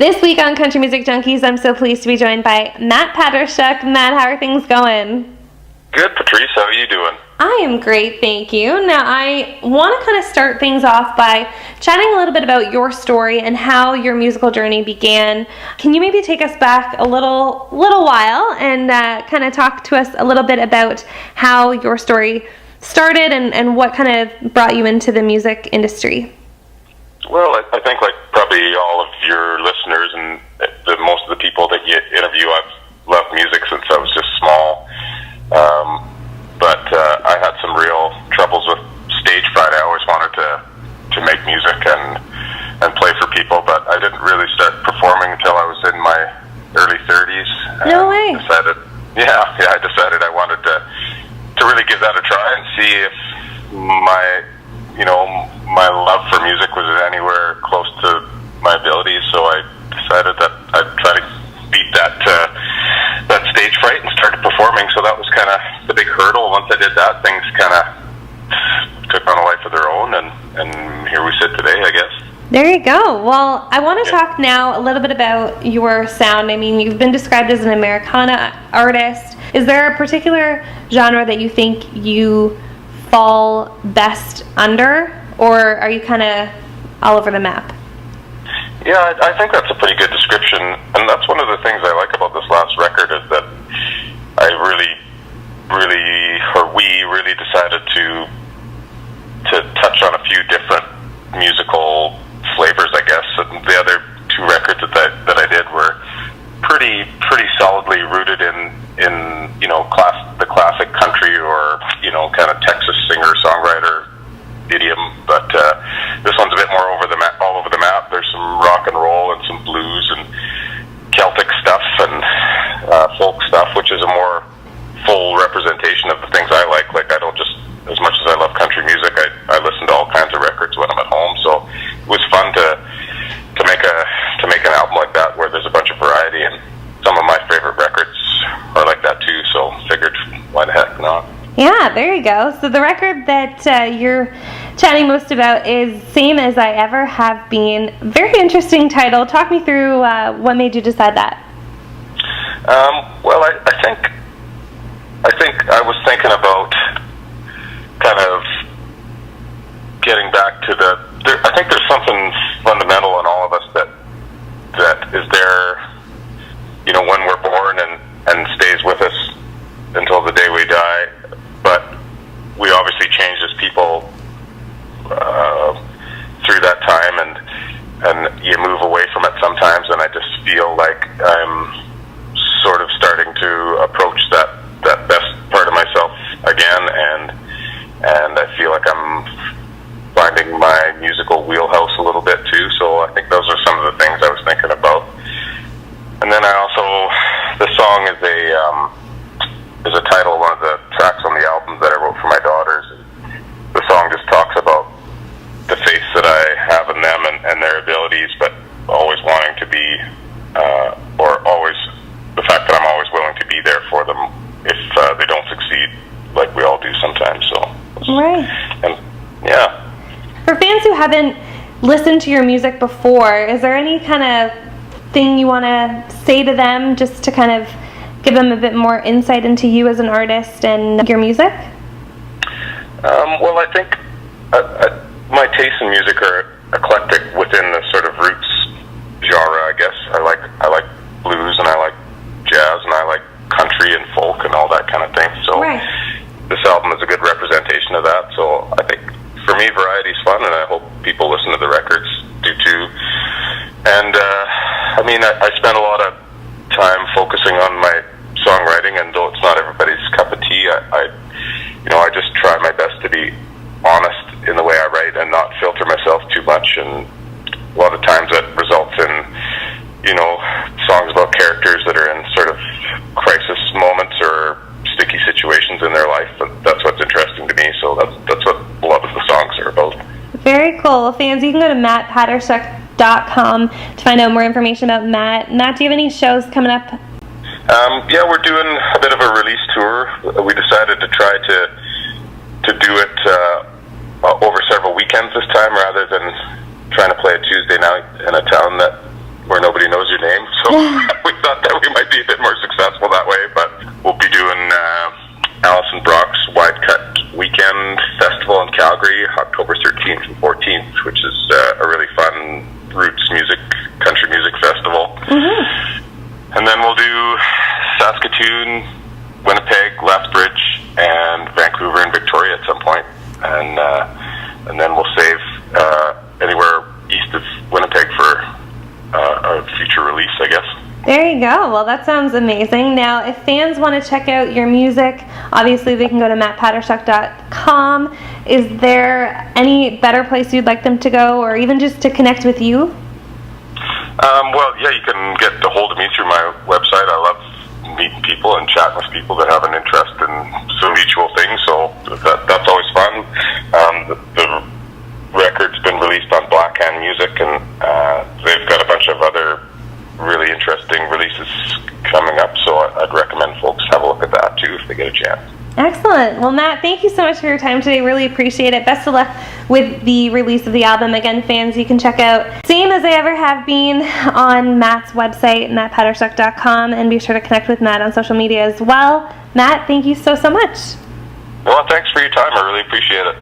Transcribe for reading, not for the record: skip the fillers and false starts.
This week on Country Music Junkies, I'm so pleased to be joined by Matt Patershuk. Matt, how are things going? Good, Patrice. How are you doing? I am great, thank you. Now, I want to kind of start things off by chatting a little bit about your story and how your musical journey began. Can you maybe take us back a little while and kind of talk to us a little bit about how your story started and what kind of brought you into the music industry? Well, I think like probably all of your listeners and most of the people that you interview, I've loved music since I was just small. But I had some real troubles with stage fright. I always wanted to make music and play for people, but I didn't really start performing until I was in my early 30s. No way. I decided I wanted to really give that a try and see if my love for music was anywhere close to my abilities. So I decided that I'd try to beat that stage fright and started performing. So that was kind of the big hurdle. Once I did that, things kind of took on a life of their own, and here we sit today, I guess. There you go. Well, I want to talk now a little bit about your sound. I mean, you've been described as an Americana artist. Is there a particular genre that you think you fall best under, or are you kind of all over the map? Yeah, I think that's a pretty good description, and that's one of the things I like about this last record is that we really decided to touch on a few different musical flavors, I guess. And the other two records that I did were pretty solidly rooted in the classic country or kind of Texas singer-songwriter idiom, but this one's a bit more all over the map. There's some rock and roll and some blues and Celtic stuff and folk stuff, which is a more full representation of the things I like. Like, I don't just, as much as I love country music, I listen to all kinds of records when I'm at home. So it was fun to make an album like that where there's a bunch of variety, and some of my favorite records are like that too. So figured, why the heck not? Yeah, there you go. So the record that you're chatting most about is Same As I Ever Have Been. Very interesting title. Talk me through what made you decide that. Well, I think I was thinking about kind of getting back to I think there's something fundamental in all of us that is there, when we're born and stays with us until the day we die. But we obviously changed as people through that time, and you move away from it sometimes, and I just feel like I'm sort of starting to approach that best part of myself again, and I feel like I'm finding my musical wheelhouse a little bit too. So I think those are some of the things I was thinking about. And then the song is a title of one of the tracks on the album that I wrote for my daughters. The song just talks about the faith that I have in them and their abilities, but always wanting to be, or always the fact that I'm always willing to be there for them if they don't succeed, like we all do sometimes. So right. And yeah. For fans who haven't listened to your music before, is there any kind of thing you want to say to them just to kind of give them a bit more insight into you as an artist and your music? Well, I think my tastes in music are eclectic within the sort of roots genre, I guess. I like blues, and I like jazz, and I like country and folk and all that kind of thing. So right. This album is a good representation of that. So I think for me, variety's fun, and I hope people listen to the records do too. And I spend a lot of time focusing on my songwriting, and though it's not everybody's cup of tea, I just try my best to be honest in the way I write and not filter myself too much. And a lot of times that results in songs about characters that are in sort of crisis moments or sticky situations in their life. But that's what's interesting to me. So that's what a lot of the songs are about. Very cool. Fans, you can go to mattpatershuk.com to find out more information about Matt. Matt, do you have any shows coming up? Yeah, we're doing a bit of a release tour. We decided to try to do it over several weekends this time, rather than trying to play a Tuesday night in a town that we're where nobody knows your name. So we thought that we might be a bit more successful that way. But we'll be doing Alison Brock's Wide Cut Weekend Festival in Calgary, October 13th and 14th, which is a really fun roots music, country music festival. Mm-hmm. And then we'll do Saskatoon, Winnipeg, Lethbridge, and Vancouver and Victoria at some point. And then we'll save anywhere east of Winnipeg for a future release, I guess. There you go. Well, that sounds amazing. Now, if fans want to check out your music, obviously they can go to mattpatershuk.com. Is there any better place you'd like them to go, or even just to connect with you? Well, yeah, you can get a hold of me through my website. I love meeting people and chatting with people that have an interest in some mutual things, so that's always fun. The record's been released on Black Hand Music, and they've got a bunch of other really interesting releases coming up, so I'd recommend folks have a look at that too if they get a chance. Excellent. Well, Matt, thank you so much for your time today. Really appreciate it. Best of luck with the release of the album. Again, fans, you can check out Same As I Ever Have Been on Matt's website, mattpatershuk.com, and be sure to connect with Matt on social media as well. Matt, thank you so much. Well, thanks for your time. I really appreciate it.